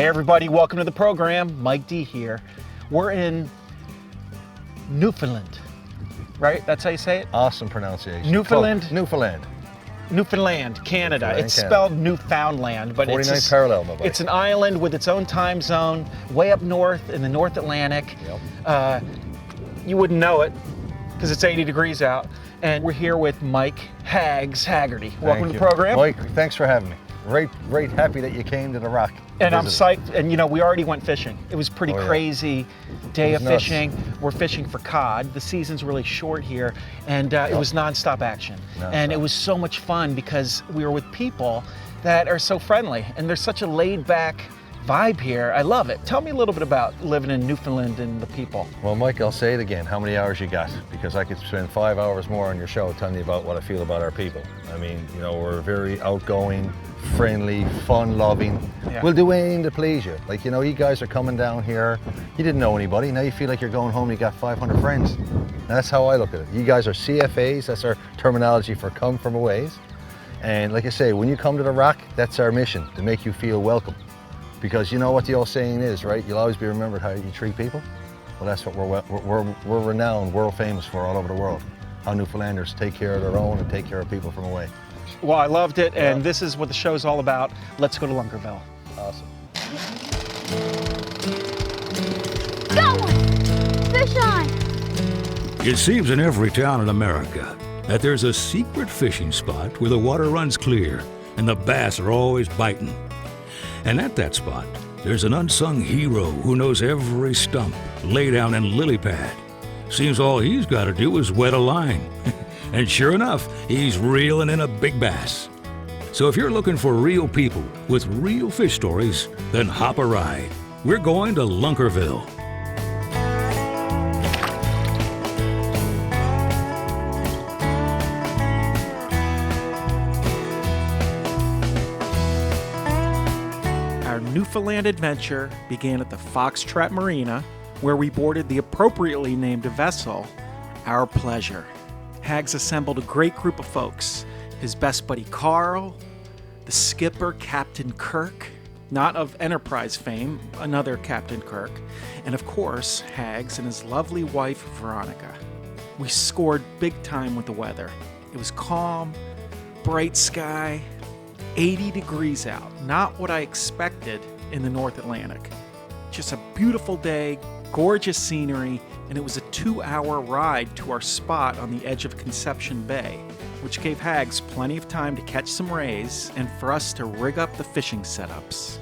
Hey everybody, welcome to the program. Mike D here. We're in Newfoundland, right? That's how you say it? Awesome pronunciation. Newfoundland? Newfoundland, Canada. Newfoundland, It's Canada. spelled Newfoundland, but 49th parallel, my buddy. it's an island with its own time zone, way up north in the North Atlantic. Yep. You wouldn't know it because it's 80 degrees out. And we're here with Mike Hags, Hagerty. Welcome to the program. Mike, thanks for having me. Right happy that you came to the Rock. And I'm psyched, and you know, we already went fishing. It was pretty crazy day of nuts. fishing. We're fishing for cod. The season's really short here, and it was nonstop action. And it was so much fun because we were with people that are so friendly, and there's such a laid-back vibe here. I love it. Tell me a little bit about living in Newfoundland and the people. Well, Mike, I'll say it again. How many hours you got? Because I could spend 5 hours more on your show telling you about what I feel about our people. I mean, you know, we're very outgoing, friendly, fun-loving. Yeah. We'll do anything to please you. Like, you know, you guys are coming down here. You didn't know anybody. Now you feel like you're going home. You got 500 friends. And that's how I look at it. You guys are CFAs. That's our terminology for come from a ways. And like I say, when you come to the Rock, that's our mission, to make you feel welcome. Because you know what the old saying is, right? You'll always be remembered how you treat people. Well, that's what we're renowned, world famous for all over the world. How Newfoundlanders take care of their own and take care of people from away. Well, I loved it, and this is what the show's all about. Let's go to Lunkerville. Awesome. Got one! Fish on! It seems in every town in America that there's a secret fishing spot where the water runs clear and the bass are always biting. And at that spot, there's an unsung hero who knows every stump, laydown, and lily pad. Seems all he's got to do is wet a line. And sure enough, he's reeling in a big bass. So if you're looking for real people with real fish stories, then hop a ride. We're going to Lunkerville. Our Newfoundland adventure began at the Foxtrot Marina, where we boarded the appropriately named vessel, Our Pleasure. Hags assembled a great group of folks. His best buddy Carl, the skipper Captain Kirk, not of Enterprise fame, another Captain Kirk, and of course, Hags and his lovely wife Veronica. We scored big time with the weather. It was calm, bright sky, 80 degrees out, not what I expected in the North Atlantic. Just a beautiful day, gorgeous scenery, and it was a 2-hour ride to our spot on the edge of Conception Bay, which gave Hags plenty of time to catch some rays and for us to rig up the fishing setups.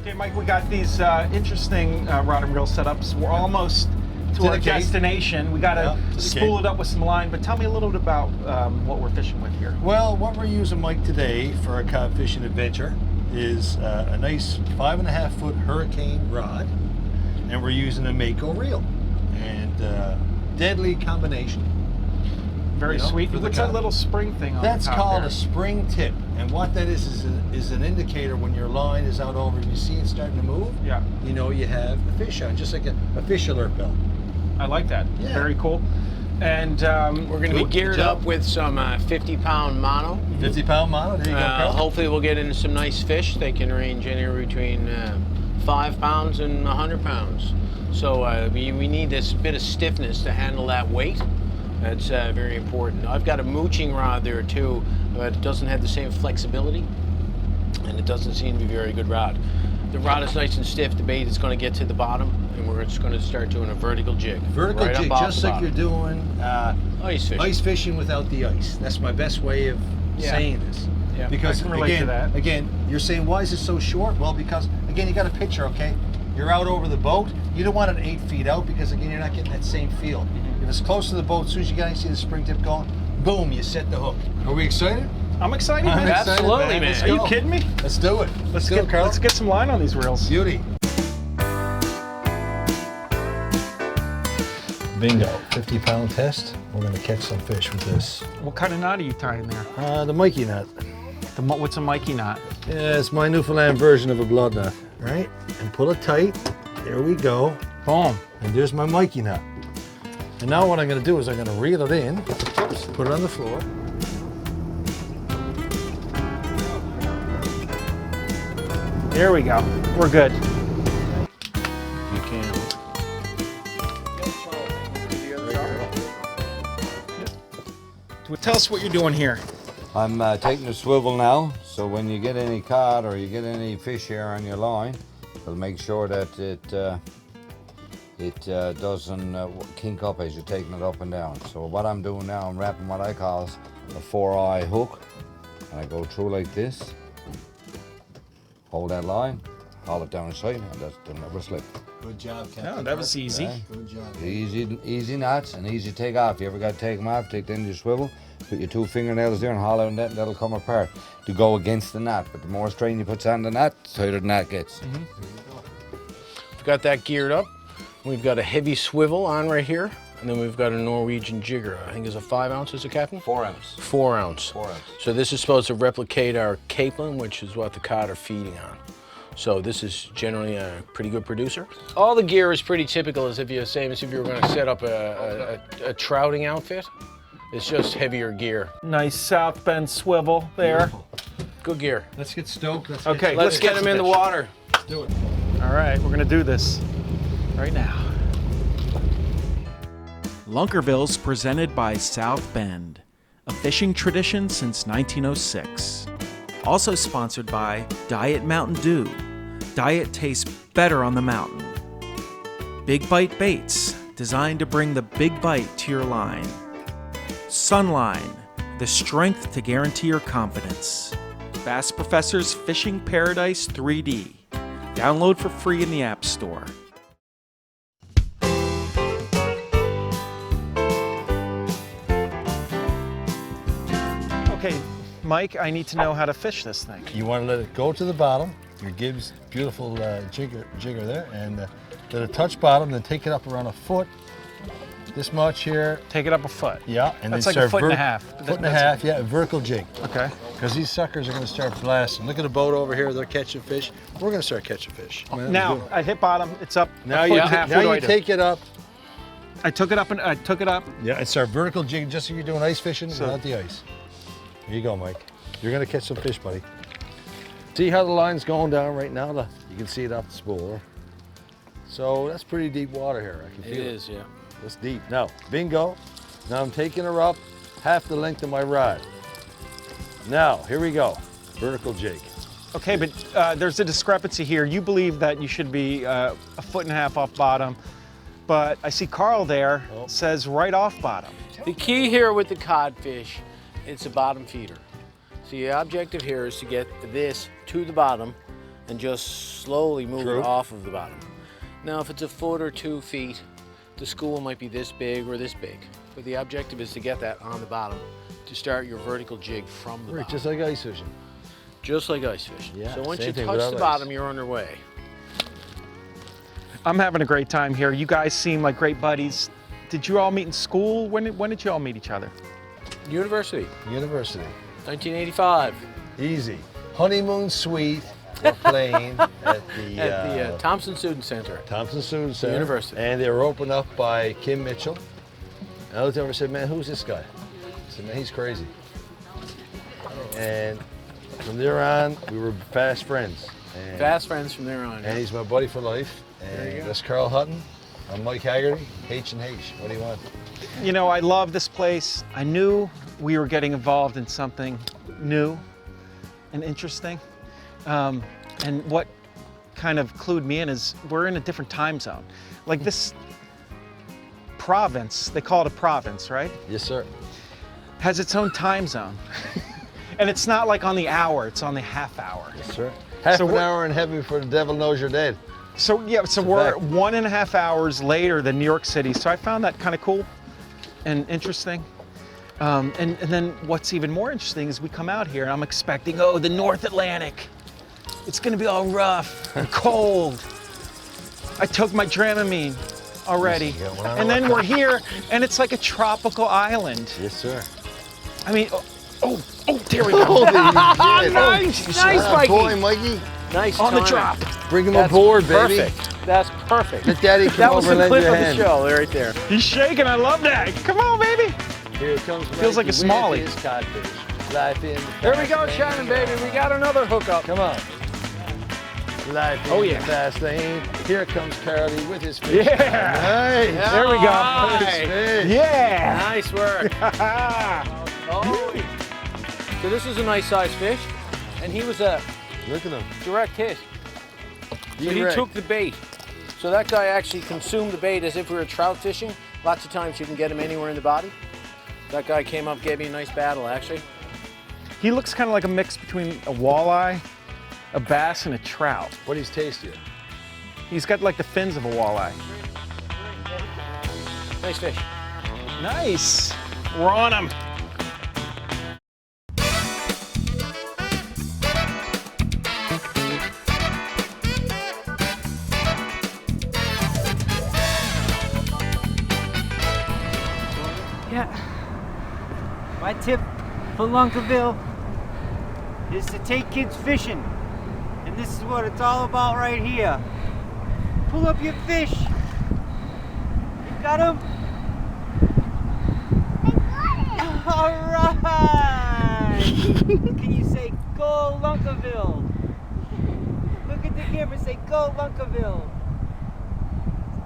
Okay, Mike, we got these interesting rod and reel setups. We're almost to our destination. We got to spool it up with some line, but tell me a little bit about what we're fishing with here. Well, what we're using, Mike, today for our cod fishing adventure is a nice 5.5-foot hurricane rod, and we're using a Mako reel, and deadly combination. Very sweet. What's that little spring thing on That's the top called there? a spring tip, and what that is an indicator when your line is out over and you see it starting to move. Yeah. You know you have a fish on, just like a fish alert bell. I like that. Yeah. Very cool. And we're going to be geared up with some 50-pound mono. 50-pound mono. There you go, Carl. Hopefully we'll get into some nice fish. They can range anywhere between 5 pounds and 100 pounds. So we need this bit of stiffness to handle that weight. That's very important. I've got a mooching rod there too, but it doesn't have the same flexibility, and it doesn't seem to be a very good rod. The rod is nice and stiff. The bait is going to get to the bottom, and we're just going to start doing a vertical jig. Vertical right jig, up off just the like you're bottom. doing Ice fishing. without the ice. That's my best way of saying this. Yeah, because I can relate to that. again, you're saying, why is it so short? Well, because again, you got a picture, okay? You're out over the boat. You don't want it 8 feet out because again, you're not getting that same feel. If it's close to the boat, as soon as you see the spring tip going, boom, you set the hook. Are we excited? I'm excited, man. I'm excited, Absolutely, man. Let's Are go. you kidding me? Let's do it. Let's go, Carl. get some line on these reels. Beauty. Bingo. 50-pound test. We're going to catch some fish with this. What kind of knot are you tying there? The Mikey knot. What's a Mikey knot? Yeah, it's my Newfoundland version of a blood knot. Right? And pull it tight. There we go. Boom. And there's my Mikey knot. And now what I'm going to do is I'm going to reel it in, put it on the floor. There we go. We're good. You can. Tell us what you're doing here. I'm taking the swivel now, so when you get any cod or you get any fish here on your line, it'll make sure that it doesn't kink up as you're taking it up and down. So what I'm doing now, I'm wrapping what I call a 4-eye hook, and I go through like this, hold that line, haul it down the side, and that'll never slip. Good job, Captain. Oh, that was easy. Okay? Good job. Easy knots and easy to take off. You ever got to take them off, take the end of your swivel, put your 2 fingernails there and haul out that, and that'll come apart to go against the knot. But the more strain you put on the knot, the tighter the knot gets. We've got that geared up. We've got a heavy swivel on right here, and then we've got a Norwegian jigger. I think it's a 5 ounces, a Captain? 4 ounce. 4 ounce. 4 ounce. So this is supposed to replicate our capelin, which is what the cod are feeding on. So this is generally a pretty good producer. All the gear is pretty typical, as if you same as if you were going to set up a trouting outfit. It's just heavier gear. Nice South Bend swivel there. Good gear. Let's get stoked. Okay, Let's get them in the water. do it. All right, we're gonna do this right now. Lunkerville's presented by South Bend, a fishing tradition since 1906. Also sponsored by Diet Mountain Dew. Diet tastes better on the mountain. Big Bite Baits, designed to bring the big bite to your line. Sunline, the strength to guarantee your confidence. Bass Professor's Fishing Paradise 3D. Download for free in the App Store. Okay, Mike, I need to know how to fish this thing. You want to let it go to the bottom. Your Gibbs beautiful jigger there, and let it touch bottom. Then take it up around a foot. This much here. Take it up a foot. Yeah, and That's then like a start foot and a half. Foot and a half, yeah, a vertical jig. Okay. Because these suckers are going to start blasting. Look at the boat over here. They're catching fish. We're going to start catching fish. Now, I hit bottom. It's up Now a you, foot and a half. What do I do? take it up. I took it up and I took it up. Yeah, it's our vertical jig, just so you're doing ice fishing without the ice. Here you go, Mike. You're going to catch some fish, buddy. See how the line's going down right now? You can see it off the spool. So that's pretty deep water here. I can feel it. It is, yeah. That's deep. Now, bingo. Now I'm taking her up half the length of my rod. Now, here we go. Vertical jig. Okay, but there's a discrepancy here. You believe that you should be a foot and a half off bottom, but I see Carl there says right off bottom. The key here with the codfish, it's a bottom feeder. So the objective here is to get this to the bottom and just slowly move it off of the bottom. Now, if it's a foot or 2 feet, the school might be this big or this big. But the objective is to get that on the bottom to start your vertical jig from the bottom. Just like ice fishing. Just like ice fishing. Yeah, so once same you thing touch without the ice. bottom, you're underway. I'm having a great time here. You guys seem like great buddies. Did you all meet in school? When did you all meet each other? University, University. 1985. Easy. Honeymoon suite. We're playing at the, At the Thompson Student Center. Thompson Student Center. University. And they were opened up by Kim Mitchell. And I looked over and said, man, who's this guy? I said, man, he's crazy. And from there on, we were fast friends. And, Fast friends from there on. and he's my buddy for life. There you And go. that's Carl Hutton. I'm Mike Hagerty, H&H. What do you want? You know, I love this place. I knew we were getting involved in something new and interesting. And what kind of clued me in is we're in a different time zone. Like this province, they call it a province, right? Yes, sir. Has its own time zone. And it's not like on the hour, it's on the half hour. Yes, sir. Half So an what- hour in heaven before the devil knows you're dead. So yeah, so a we're fact. 1.5 hours later than New York City. So I found that kind of cool and interesting. And then what's even more interesting is we come out here and I'm expecting, oh, the North Atlantic. It's gonna be all rough and cold. I took my Dramamine already. Yes, you got one on And the then way. we're here and it's like a tropical island. Yes, sir. I mean, oh, there we go. Holy shit. Nice, nice, Mikey. Boy, Mikey. Nice On the timing. drop. Bring him That's aboard, baby. Perfect. That's perfect. Let Daddy come That was over the and lend clip you a of the hand. show right there. He's shaking, I love that. Come on, baby. Here comes Feels like a Mikey with smallie. his codfish. Life in the There we go, fast Shannon, lane. baby. We got another hookup. Come on. Life Oh, in yeah. the fast lane. Here comes Carly with his fish. Yeah. Nice. There we go. Nice. Fish. Yeah. Nice work. Oh. So this is a nice sized fish, and he was a Look at him. direct hit. So he Direct. took the bait. So that guy actually consumed the bait as if we were trout fishing. Lots of times you can get him anywhere in the body. That guy came up, gave me a nice battle actually. He looks kind of like a mix between a walleye, a bass, and a trout. What he's tastier. He's got like the fins of a walleye. Nice fish. Nice. We're on him. Yeah. My tip for Lunkerville is to take kids fishing. And this is what it's all about right here. Pull up your fish. You got him? All right. Can you say go Lunkerville? Look at the camera and say go Lunkerville.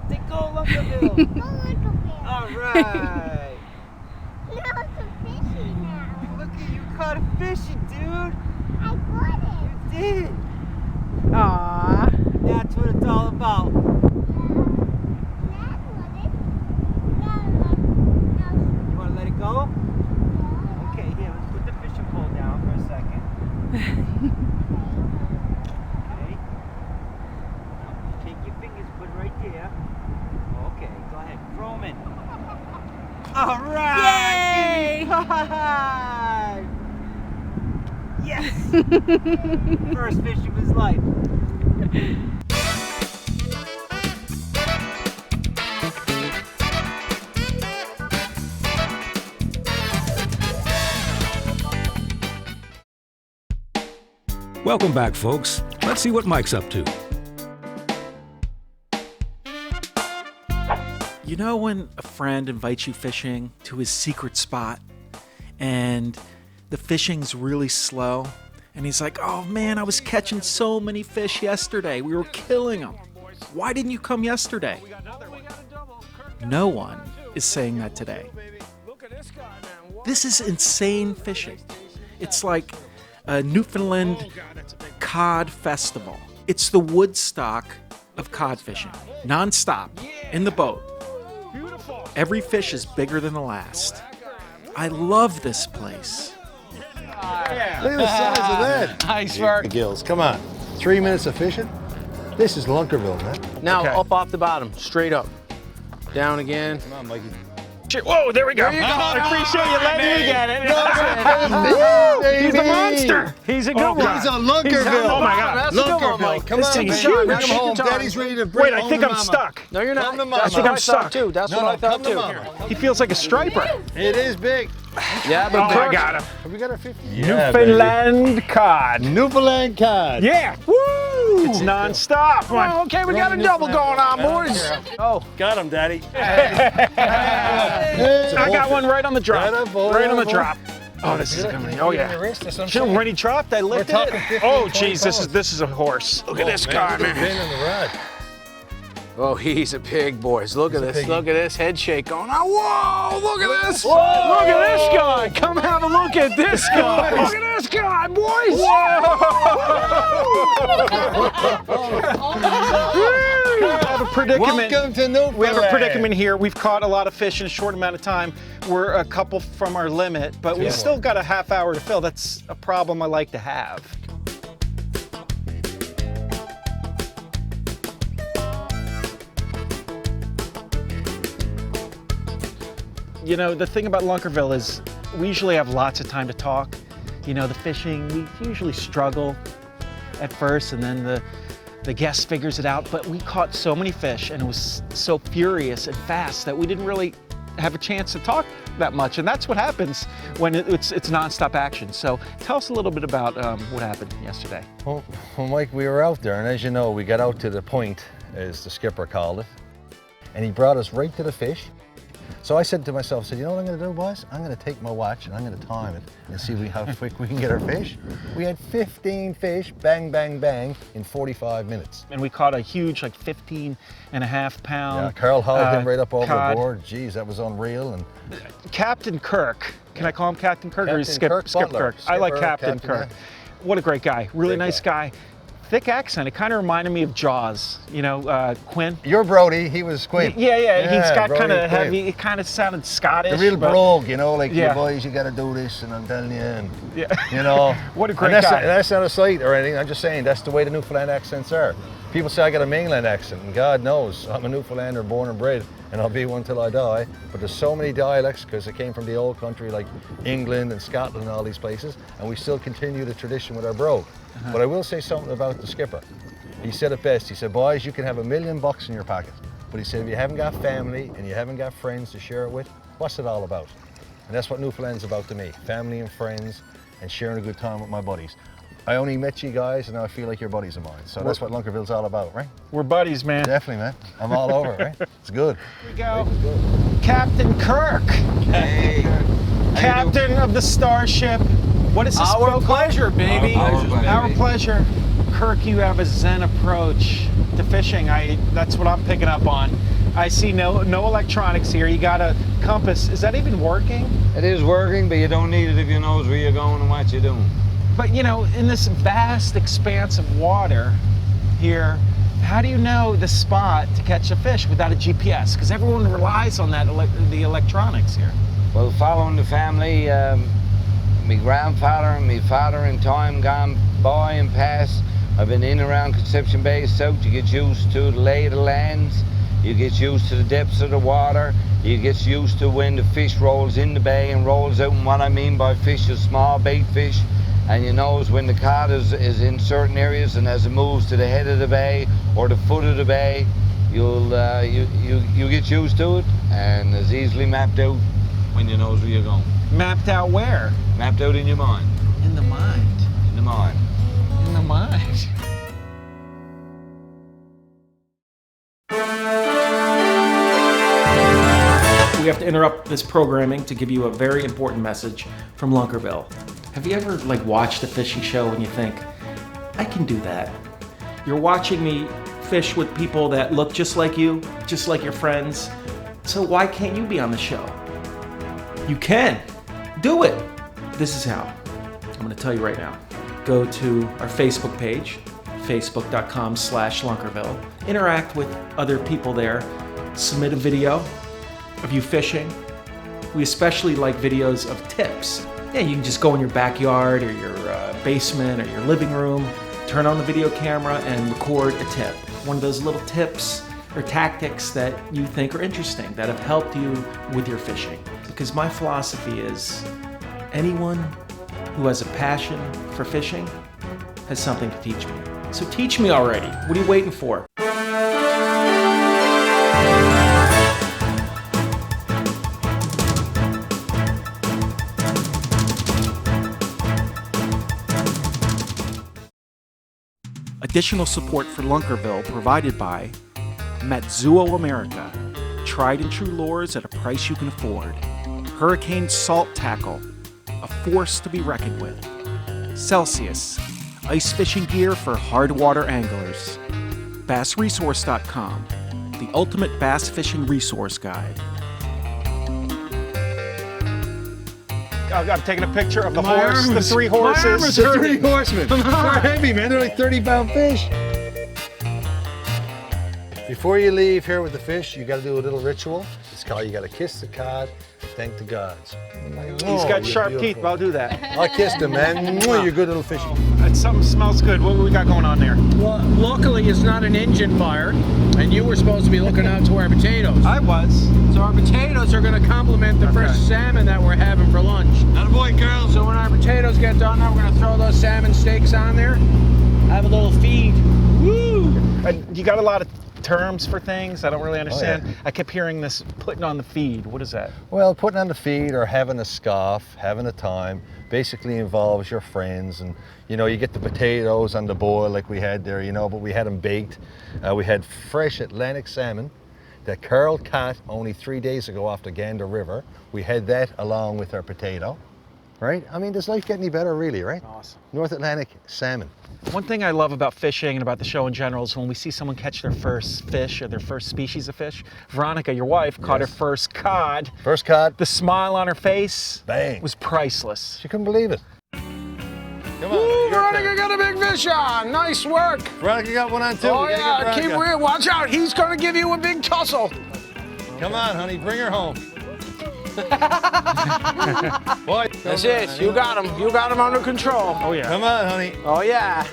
Say go Lunkerville. All right. Look at you caught a fishy, dude. You did. Aww. That's what it's all about. You want to let it go? Okay, here, let's put the fishing pole down for a second. Okay. Now, take your fingers, put it right there. Okay, go ahead, throw them in. All right! Yay! Yes! First fish of his life. Welcome back, folks. Let's see what Mike's up to. You know when a friend invites you fishing to his secret spot and the fishing's really slow and he's like, oh man, I was catching so many fish yesterday. We were killing them. Why didn't you come yesterday? No one is saying that today. This is insane fishing. It's like a Newfoundland cod festival. It's the Woodstock of cod fishing, non-stop, in the boat. Every fish is bigger than the last. I love this place. Look at the size of that. Nice work. Gills, come on. 3 minutes of fishing? This is Lunkerville, man. Now Okay. up off the bottom, straight up. Down again. Come on, Mikey. Whoa, there we go. There you go. I appreciate you letting me get it. He's a Baby. monster. He's a good one. He's on Lunkerville. Oh my God. That's a good one, Lunkerville. Mike. Come This on, thing is baby. huge. Bring him home. Take your Daddy's time. ready to bring Wait, I home think to I'm mama. stuck. No, you're not. Come to mama. That's I what think I I'm thought stuck. too. That's No, what no, I thought come to too. mama. He feels like a striper. It is big. Yeah, but Oh, I got him. Have we got our 50? Newfoundland cod. Newfoundland cod. Yeah. Woo! It's non-stop. Oh, okay, we got a double going on, boys. Oh, Got him, Daddy. I got one right on the drop. Atta boy, Right on the atta boy. drop. Oh, this is coming. Oh yeah. Chill, when he dropped, I lifted talking it. 15, Oh, 20 jeez, pounds. this is a horse. Look at this guy, man. Pin on the rod. Oh, he's a pig, boys. Look at a this. piggy. Look at this head shake going on. Whoa, look at this. Look at this guy. Come have a look at this guy. Look at this guy, boys. We have a predicament. Welcome to Newfoundland. We have a predicament here. We've caught a lot of fish in a short amount of time. We're a couple from our limit, but we've still got a half hour to fill. That's a problem I like to have. You know, the thing about Lunkerville is we usually have lots of time to talk. You know, the fishing, we usually struggle at first and then the guest figures it out, but we caught so many fish and it was so furious and fast that we didn't really have a chance to talk that much. And that's what happens when it's nonstop action. So tell us a little bit about what happened yesterday. Well, Mike, we were out there, and as you know, we got out to the point, as the skipper called it, and he brought us right to the fish. So I said to myself, I said, you know what I'm going to do, boys? I'm going to take my watch and I'm going to time it and see how quick we can get our fish. We had 15 fish, bang, bang, bang, in 45 minutes. And we caught a huge, like 15.5-pound. Yeah, Carl hauled him right up over cod. the board. Jeez, that was unreal. And Captain Kirk. Can I call him Captain Kirk or Captain Skip Butler. Kirk? I like Skipper, Captain Kirk. yeah. What a great guy. Really Great nice guy. Thick accent. It kind of reminded me of Jaws. You know, Quinn. You're Brody, he was Quinn. Yeah. He's got Brody kind of Quinn. heavy. It kind of sounded Scottish. The real but- brogue, you know, like, Yeah. you boys, you got to do this, and I'm telling you, and, Yeah. you know. What a great and guy. that's not a slight or anything. I'm just saying that's the way the Newfoundland accents are. People say I got a mainland accent, and God knows I'm a Newfoundlander born and bred, and I'll be one till I die. But there's so many dialects because it came from the old country like England and Scotland and all these places, and we still continue the tradition with our brogue. But I will say something about the skipper. He said it best. He said, boys, you can have $1 million in your pocket. But he said, if you haven't got family and you haven't got friends to share it with, what's it all about? And that's what Newfoundland's about to me. Family and friends and sharing a good time with my buddies. I only met you guys and now I feel like you're buddies of mine. So that's what Lunkerville's all about, right? We're buddies, man. Definitely, man. I'm all over it, right? It's good. Here we go. Captain Kirk. Hey. Captain of the Starship. What is this? Our pleasure, baby. Our pleasure. Kirk, you have a zen approach to fishing. That's what I'm picking up on. I see no electronics here. You got a compass. Is that even working? It is working, but you don't need it if you knows where you're going and what you're doing. But you know, in this vast expanse of water here, how do you know the spot to catch a fish without a GPS? Because everyone relies on that the electronics here. Well, following the family, my grandfather and my father in time gone by and past, I've been in around Conception Bay South. You get used to the lay of the lands, you get used to the depths of the water, you get used to when the fish rolls in the bay and rolls out. And what I mean by fish is small bait fish. And you know when the cod is in certain areas, and as it moves to the head of the bay or the foot of the bay, you get used to it, and it's easily mapped out when you knows where you're going. Mapped out where? Mapped out in your mind. In the mind. In the mind. In the mind. We have to interrupt this programming to give you a very important message from Lunkerville. Have you ever watched a fishing show and you think, I can do that? You're watching me fish with people that look just like you, just like your friends. So why can't you be on the show? You can. Do it. This is how. I'm going to tell you right now. Go to our Facebook page, facebook.com/Lunkerville. Interact with other people there. Submit a video of you fishing. We especially like videos of tips. Yeah, you can just go in your backyard or your basement or your living room, turn on the video camera and record a tip. One of those little tips or tactics that you think are interesting, that have helped you with your fishing. Because my philosophy is anyone who has a passion for fishing has something to teach me. So teach me already. What are you waiting for? Additional support for Lunkerville provided by Matsuo America, tried and true lures at a price you can afford. Hurricane Salt Tackle, a force to be reckoned with. Celsius, ice fishing gear for hard water anglers. BassResource.com, the ultimate bass fishing resource guide. I'm taking a picture of the horse, the three horses. The 3 horsemen. They're heavy, man. They're like 30-pound fish. Before you leave here with the fish, you got to do a little ritual. It's called, you got to kiss the cod and thank the gods. He's got sharp teeth, but I'll do that. I kissed him, man. You're good little fishy. Something smells good. What we got going on there? Well, luckily it's not an engine fire, and you were supposed to be looking out to our potatoes. I was. So our potatoes are going to complement the fresh salmon that we're having for lunch. Attaboy, girls. So when our potatoes get done, now we're going to throw those salmon steaks on there. Have a little feed. Woo! You got a lot of terms for things I don't really understand. I kept hearing this putting on the feed. What is that? Well, putting on the feed or having a scoff, having a time, basically involves your friends, and you know, you get the potatoes on the boil like we had there, you know, but we had them baked. We had fresh Atlantic salmon. that Carl caught only 3 days ago off the Gander River. We had that along with our potato, right? I mean, does life get any better, really, right? Awesome. North Atlantic salmon. One thing I love about fishing and about the show in general is when we see someone catch their first fish or their first species of fish. Veronica, your wife, caught her first cod. First cod. The smile on her face Bang. was priceless. She couldn't believe it. Come on. Ooh, your Veronica turn. got a big fish on. Nice work. Veronica got one on too. Oh We gotta yeah, get keep Veronica. real. Watch out. He's gonna give you a big tussle. Come on, honey, bring her home. Boy, That's it. You got him. You got him under control. Oh yeah. come on, honey. Oh yeah.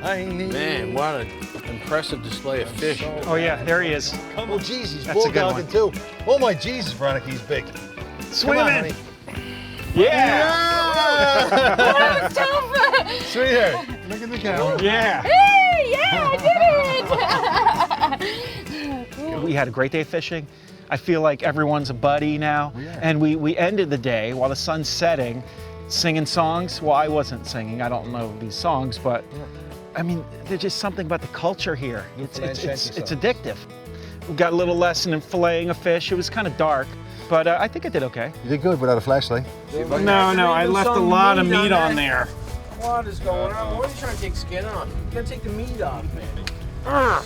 I need Man, what an impressive display of fish. Oh yeah, there he is. Come on, Jesus, That's a good bulldogging too. Oh my Jesus, Veronica, he's big. Come on, Swimming. honey. Yeah. That was tough. Sweetheart, look at the camera. Yeah. Hey, yeah, I did it. We had a great day fishing. I feel like everyone's a buddy now. We are. And we ended the day while the sun's setting, singing songs. Well, I wasn't singing. I don't know these songs, but I mean, there's just something about the culture here. It's addictive. We got a little lesson in filleting a fish. It was kind of dark, but I think I did okay. You did good without a flashlight. No, I left a lot of meat on there. What is going on? What are you trying to take skin off? You gotta take the meat off, man.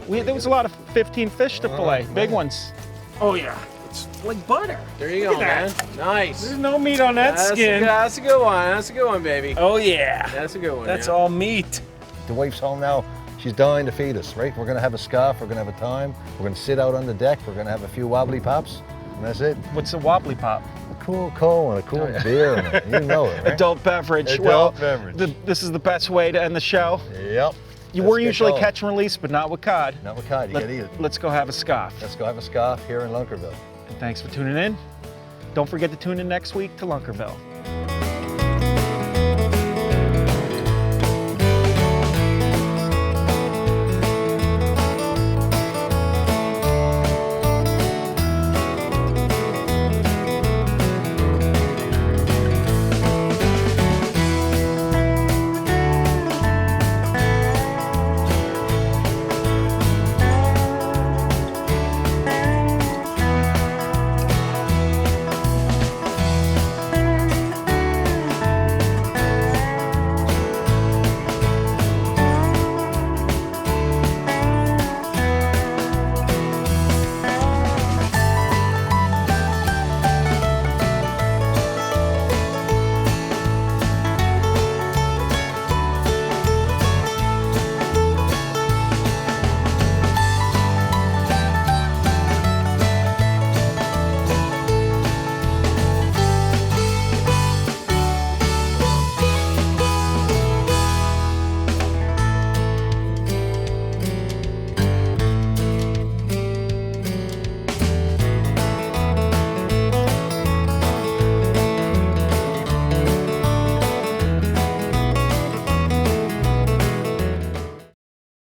There was a lot of 15 fish to fillet, big ones. Oh yeah, it's like butter. There you go, man. Nice. There's no meat on that skin. That's a good one. That's a good one, baby. Oh yeah, That's a good one. that's yeah. all meat. The wife's home now. She's dying to feed us, right? We're gonna have a scarf, we're gonna have a time, we're gonna sit out on the deck, we're gonna have a few wobbly pops, and that's it. What's a wobbly pop? A cool coal and a cool beer, and you know it, right? Adult beverage. Adult beverage. This is the best way to end the show. Yep. You Let's were get usually going. catch and release, but not with cod. Not with cod, you gotta eat it. Let's go have a scoff. Let's go have a scarf here in Lunkerville. And thanks for tuning in. Don't forget to tune in next week to Lunkerville.